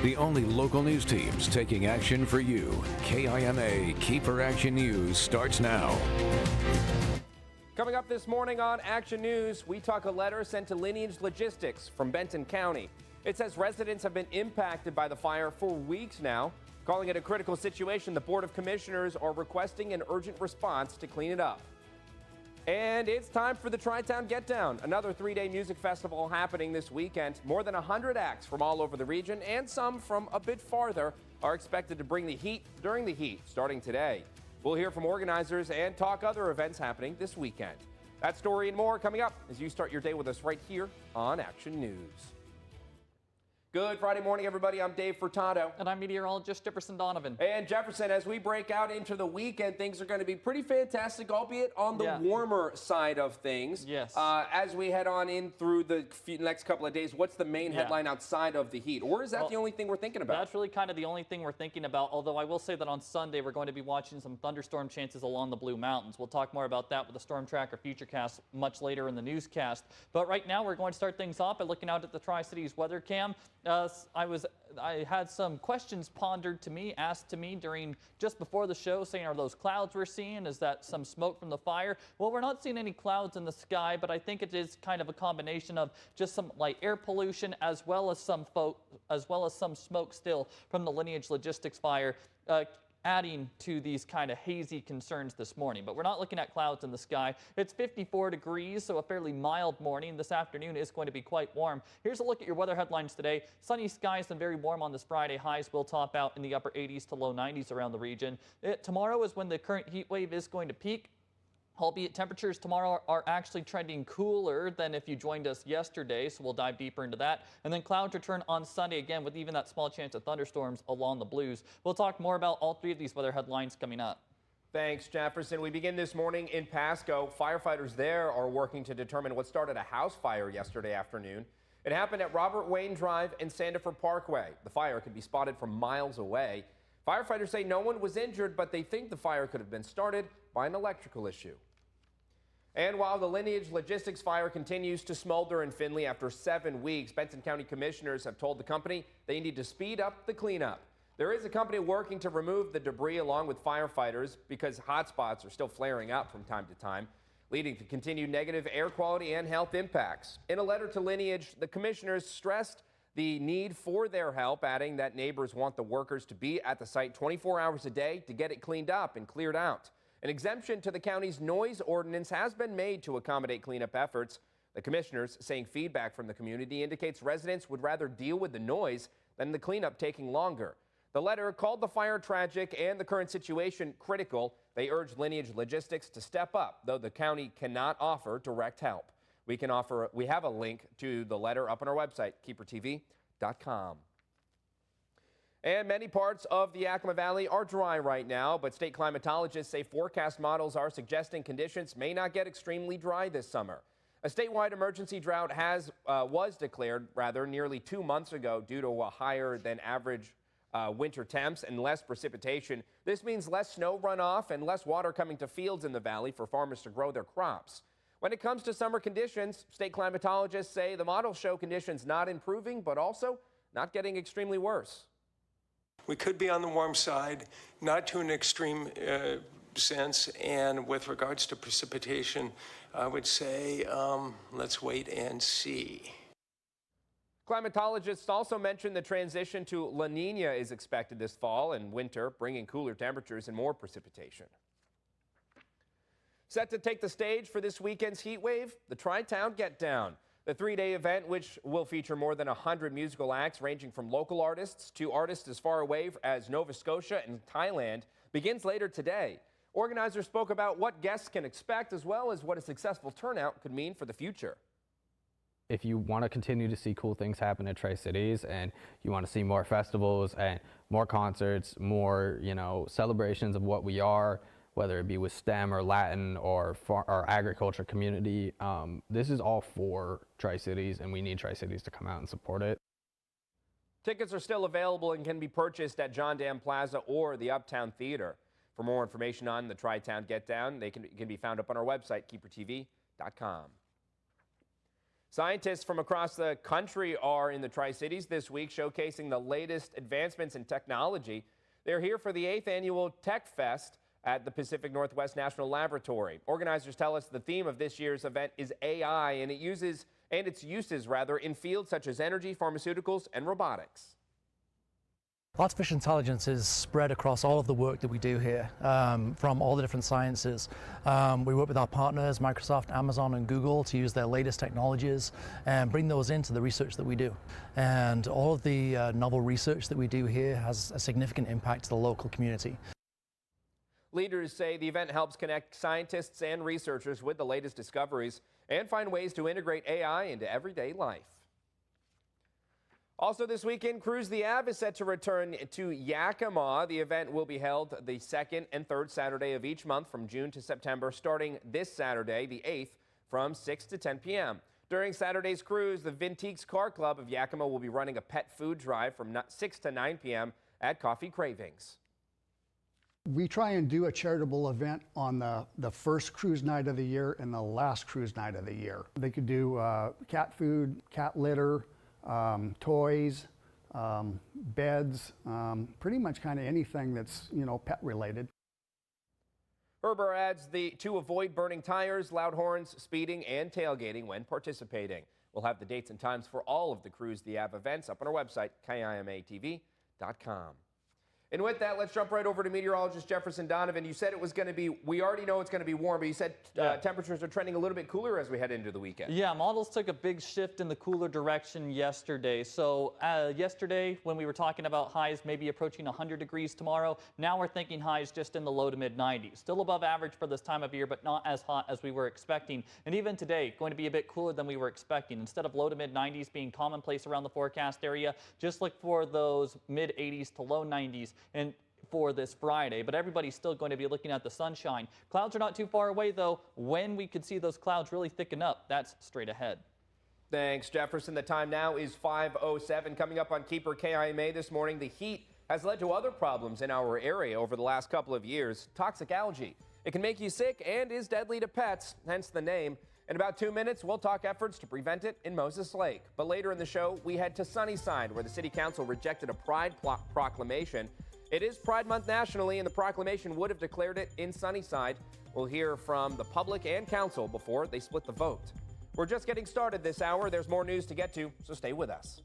The only local news teams taking action for you. KIMA KEPR Action News starts now. Coming up this morning on Action News, we talk a letter sent to Lineage Logistics from Benton County. It says residents have been impacted by the fire for weeks now. Calling it a critical situation, the Board of Commissioners are requesting an urgent response to clean it up. And it's time for the Tri-Town Get Down, another three-day music festival happening this weekend. More than 100 acts from all over the region and some from a bit farther are expected to bring the heat during the heat starting today. We'll hear from organizers and talk other events happening this weekend. That story and more coming up as you start your day with us right here on Action News. Good Friday morning, everybody. I'm Dave Furtado. And I'm meteorologist Jefferson Donovan. And Jefferson, as we break out into the weekend, things are going to be pretty fantastic, albeit on the warmer side of things. Yes. As we head on in through the next couple of days, what's the main headline outside of the heat? Or is that the only thing we're thinking about? That's really kind of the only thing we're thinking about, although I will say that on Sunday we're going to be watching some thunderstorm chances along the Blue Mountains. We'll talk more about that with the Storm Tracker Futurecast much later in the newscast. But right now we're going to start things off by looking out at the Tri-Cities weather cam. I had some questions asked to me just before the show, saying, are those clouds we're seeing? Is that some smoke from the fire? Well, we're not seeing any clouds in the sky, but I think it is kind of a combination of just some light air pollution as well as some smoke still from the Lineage Logistics fire. Adding to these kind of hazy concerns this morning. But we're not looking at clouds in the sky. It's 54 degrees, so a fairly mild morning. This afternoon is going to be quite warm. Here's a look at your weather headlines today. Sunny skies and very warm on this Friday. Highs will top out in the upper 80s to low 90s around the region. Tomorrow is when the current heat wave is going to peak. Albeit temperatures tomorrow are actually trending cooler than if you joined us yesterday, so we'll dive deeper into that. And then clouds return on Sunday again with even that small chance of thunderstorms along the blues. We'll talk more about all three of these weather headlines coming up. Thanks, Jefferson. We begin this morning in Pasco. Firefighters there are working to determine what started a house fire yesterday afternoon. It happened at Robert Wayne Drive and Sandifer Parkway. The fire could be spotted from miles away. Firefighters say no one was injured, but they think the fire could have been started by an electrical issue. And while the Lineage Logistics fire continues to smolder in Findlay after 7 weeks, Benton County commissioners have told the company they need to speed up the cleanup. There is a company working to remove the debris along with firefighters because hotspots are still flaring up from time to time, leading to continued negative air quality and health impacts. In a letter to Lineage, the commissioners stressed the need for their help, adding that neighbors want the workers to be at the site 24 hours a day to get it cleaned up and cleared out. An exemption to the county's noise ordinance has been made to accommodate cleanup efforts. The commissioners saying feedback from the community indicates residents would rather deal with the noise than the cleanup taking longer. The letter called the fire tragic and the current situation critical. They urged Lineage Logistics to step up, though the county cannot offer direct help. We have a link to the letter up on our website, KEPRTV.com. And many parts of the Yakima Valley are dry right now, but state climatologists say forecast models are suggesting conditions may not get extremely dry this summer. A statewide emergency drought was declared nearly 2 months ago due to a higher than average winter temps and less precipitation. This means less snow runoff and less water coming to fields in the valley for farmers to grow their crops. When it comes to summer conditions, state climatologists say the models show conditions not improving, but also not getting extremely worse. We could be on the warm side, not to an extreme sense, and with regards to precipitation, I would say let's wait and see. Climatologists also mentioned the transition to La Nina is expected this fall and winter, bringing cooler temperatures and more precipitation. Set to take the stage for this weekend's heat wave, the Tri-Town Get Down. The three-day event, which will feature more than 100 musical acts ranging from local artists to artists as far away as Nova Scotia and Thailand, begins later today. Organizers spoke about what guests can expect as well as what a successful turnout could mean for the future. If you want to continue to see cool things happen in Tri-Cities and you want to see more festivals and more concerts, more, celebrations of what we are, whether it be with STEM or Latin or our agriculture community, this is all for Tri-Cities, and we need Tri-Cities to come out and support it. Tickets are still available and can be purchased at John Dam Plaza or the Uptown Theater. For more information on the Tri-Town Get Down, they can be found up on our website, KEPRTV.com. Scientists from across the country are in the Tri-Cities this week showcasing the latest advancements in technology. They're here for the 8th annual Techfest at the Pacific Northwest National Laboratory. Organizers tell us the theme of this year's event is AI and its uses in fields such as energy, pharmaceuticals, and robotics. Artificial intelligence is spread across all of the work that we do here, from all the different sciences. We work with our partners, Microsoft, Amazon, and Google, to use their latest technologies and bring those into the research that we do. And all of the novel research that we do here has a significant impact to the local community. Leaders say the event helps connect scientists and researchers with the latest discoveries and find ways to integrate AI into everyday life. Also this weekend, Cruise the Ave is set to return to Yakima. The event will be held the second and third Saturday of each month from June to September, starting this Saturday, the 8th, from 6 to 10 p.m. During Saturday's cruise, the Vintiques Car Club of Yakima will be running a pet food drive from 6 to 9 p.m. at Coffee Cravings. We try and do a charitable event on the first cruise night of the year and the last cruise night of the year. They could do cat food, cat litter, toys, beds, pretty much kind of anything that's, pet related. Herber adds to avoid burning tires, loud horns, speeding, and tailgating when participating. We'll have the dates and times for all of the Cruise the Ave events up on our website, KIMATV.com. And with that, let's jump right over to meteorologist Jefferson Donovan. You said it was going to be, we already know it's going to be warm, but you said temperatures are trending a little bit cooler as we head into the weekend. Yeah, models took a big shift in the cooler direction yesterday. So yesterday, when we were talking about highs maybe approaching 100 degrees tomorrow, now we're thinking highs just in the low to mid 90s. Still above average for this time of year, but not as hot as we were expecting. And even today, going to be a bit cooler than we were expecting. Instead of low to mid 90s being commonplace around the forecast area, just look for those mid 80s to low 90s. And for this Friday, but everybody's still going to be looking at the sunshine. Clouds are not too far away, though. When we could see those clouds really thicken up, that's straight ahead. Thanks, Jefferson. The time now is 5:07. Coming up on KEPR KIMA this morning, the heat has led to other problems in our area over the last couple of years. Toxic algae. It can make you sick and is deadly to pets, hence the name. In about 2 minutes, we'll talk efforts to prevent it in Moses Lake. But later in the show, we head to Sunnyside, where the City Council rejected a Pride proclamation. It is Pride Month nationally, and the proclamation would have declared it in Sunnyside. We'll hear from the public and council before they split the vote. We're just getting started this hour. There's more news to get to, so stay with us.